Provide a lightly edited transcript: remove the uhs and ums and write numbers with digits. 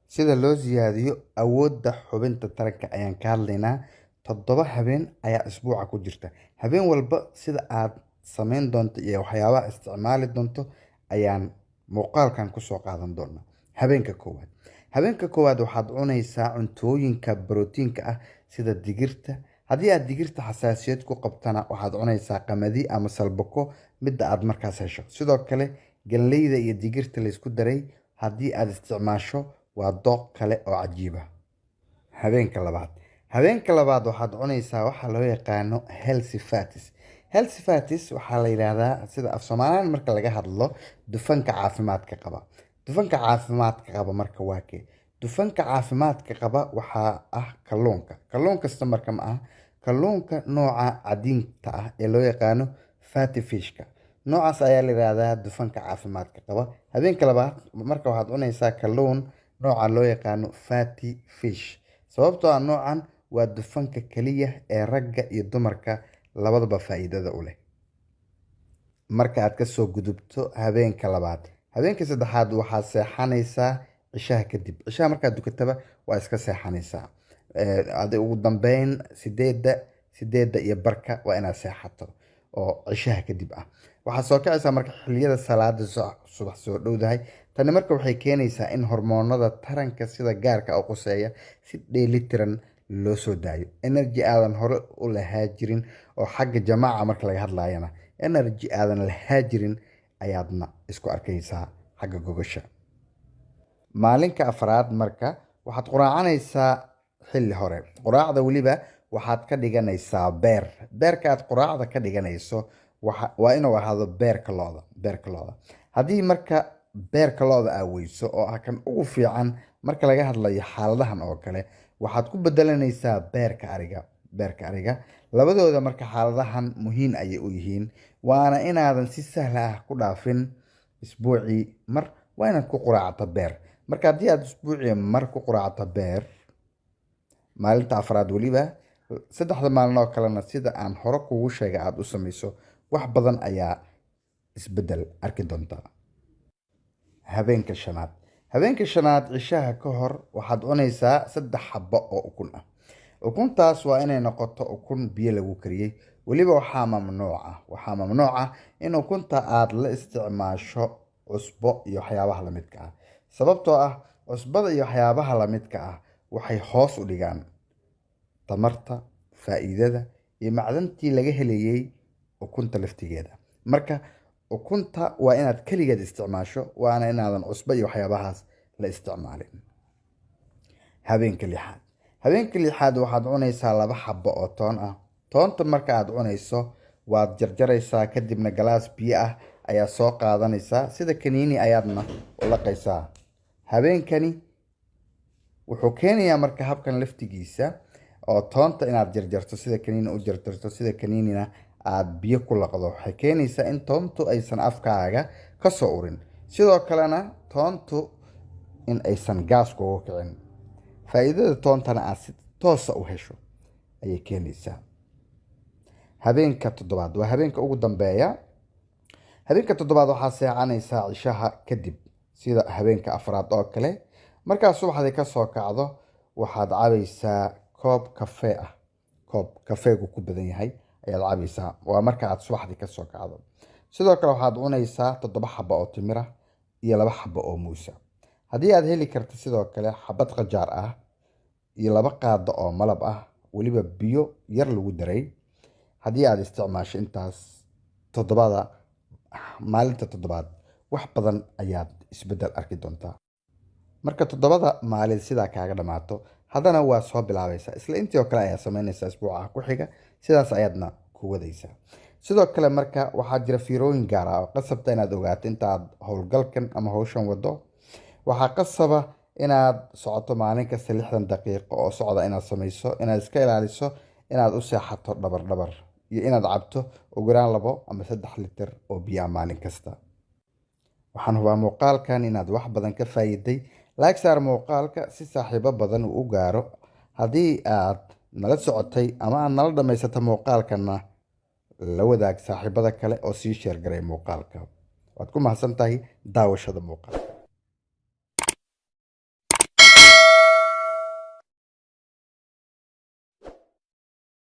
sida loo siyaadiyo awoodda xubinta taranka ayaan ka hadlaynaa. 7 habeen ayaa isbuuca ku jirta. Habeen walba sida aad samayn doonto iyo waxyaabaha isticmaali doonto ayaan muuqaalkan ku soo qaadan doonaa. Habeenka koowaad waxaad cunaysaa cuntooyinka borotiinka ah sida digirta. Haddii aad digirta xasaasiyad ku qabtana waxaad cunaysaa qamadi ama salbako midda aad markaas hesho. Sidoo kale galleyda iyo digirta la isku daray haddii aad isticmaasho waa dooq kale oo cajiib ah. Habeenka labaad waxaad cunaysaa waxa loo yaqaano healthy fats. Healthy fats waxaa la yiraahdaa sida af Soomaaliyan marka laga hadlo dufanka caafimaadka qaba. Dufanka caafimaadka qaba marka waa kee? Dufanka caafimaadka qaba waxaa ah kalluunka. Kalluun kasta marka ma aha. Kalluunka nooca cadiinta ah ee loo yaqaano fatty fishka. Noocaas ayaa la yiraahdaa dufanka caafimaadka qaba. Habeenka labaad marka waxaad cunaysaa kalluun nooca loo yaqaano fatty fish. Sababtoo ah noocan waa dufanka kaliya ee ragga iyo dumarka labadaba faa'iidada u leh. Marka aad ka soo gudubto habeenka labaad, habeenka saddexaad waxaad seexanaysaa cishaha kadib. Cishaha markaad dukataba waa iska seexanaysaa. Adi ugu dambeyn 8 iyo barka waa inaad seexato oo cishaha kadib ah. Waxaad soo kacaysaa marka xilliyada salaada subax soo dhowdahay. Tani marka waxay keenaysaa in hormoonada taranka sida gaarka u quseeya si dheelitiran loo soo daayo. Energy aadan hore u lahaa jirin oo xagga jamaaca marka laga hadlayana energy aadan lahaa jirin ayaadna isku arkaysaa xagga gogosha. Maalinka afraad marka waxaad quraacanaysaa xilli hore. Quraacda weliba waxaad ka dhiganaysaa beer. Beerka aad quraacda ka dhiganayso waa inuu ahaado beerka looda. Haddii marka beerka looda aa weyso oo ah kan ugu fiican marka laga hadlayo xaaladahan oo kale, waxaad ku bedelanaysaa beerka ariga. Labadooda marka xaaladahan muhiim ayay u yihiin. Waana inaadan si sahal ah ku dhaafin isbuucii mar waa inaad ku quraacata beer. Marka haddii aad isbuucii mar ku quraacata beer, maalinta afraad weliba 3 maalin oo kalena sida aan hore kugu sheegay aad u samayso, wax badan ayaa isbedel arki doontaa. Habeenka shanaad cishaha ka hor waxaad cunaysaa 3 xabbo oo ukun ah. Ukuntaas waa inay noqoto ukun biyo lagu kariyey. Weliba waxaa mamnuuc ah in ukunta aad la isticmaasho cusbo iyo waxyaabaha la midka ah. Sababtoo ah cusbada iyo waxyaabaha la midka ah waxay hoos u dhigaan tamarta, faa'iidada iyo macdantii laga helayay ukunta laftigeeda. Marka ukunta waa inaad kaligeed isticmaasho, waana inaadan cusbo iyo waxyaabahaas la isticmaalin. Habeenka lixaad waxaad cunaysaa 2 xabbo oo toon ah. Toonta marka aad cunayso waad jarjaraysaa kadibna galaas biyo ah ayaa soo qaadanaysaa. Sida kaniini ayaadna u laqaysaa. Habeenkani wuxuu keenayaa marka habkan laftigiisa oo toonta inaad jarjarto sida kaniini u jarjarto sida kaniinina aad biyo ku laqdo. Waxay keenaysaa in toontu aysan afkaaga ka soo urin. Sidoo kalena toontu in aysan gaas kugu kicin. Faa'iidada toontana aad si toos ah u hesho ayay keenaysaa. Habeenka toddobaad waa habeenka ugu dambeeya. Habeenka toddobaad waxaad seexanaysaa cishaha kadib sida habeenka afraad oo kale. Markaad subaxdii ka soo kacdo waxaad cabaysaa koob kafee ah. Koob kafeegu ku badan yahay ayaad cabaysaa. Waa marka aad subaxdii ka soo kacdo. Sidoo kale waxaad cunaysaa 7 xabbo oo timir ah iyo 2 xabbo oo muus ah. Haddii aad heli karto sidoo kale xabad qajaar ah iyo 2 qaado oo malab ah, weliba biyo yar lagu daray. Haddii aad isticmaasho intaas maalinta toddobaad, wax badan ayaad isbedel arki doontaa. Marka 7 maalin sidaa kaaga dhamaato, haddana waa soo bilaabaysaa. Isla intii oo kale ayaa samaynaysaa isbuuca ku xiga. Sidaas ayaadna ku wadaysaa. Sidoo kale marka waxaa jira fiirooyin gaar ah oo qasabta inaad ogaato inta aad howlgalkan ama hawshan wado. Waxaa qasaba inaad socoto maalin kasta 60 daqiiqo oo socda inaad samayso, inaad iska ilaaliso inaad u seexato dhabar iyo inaad cabto ugu yaraan 2 ama 3 litir oo biyo ah maalin kasta. Waxaan hubaa muuqaalkan inaad wax badan ka faa'iiday. Like saar muuqaalka si saaxiibo badan uu u gaaro. Haddii aad nala socotay ama aad nala dhamaysatay muuqaalkana, la wadaag saaxiibada kale oo sii share garay muuqaalka. Waad ku mahadsantahay daawashada muuqaalka.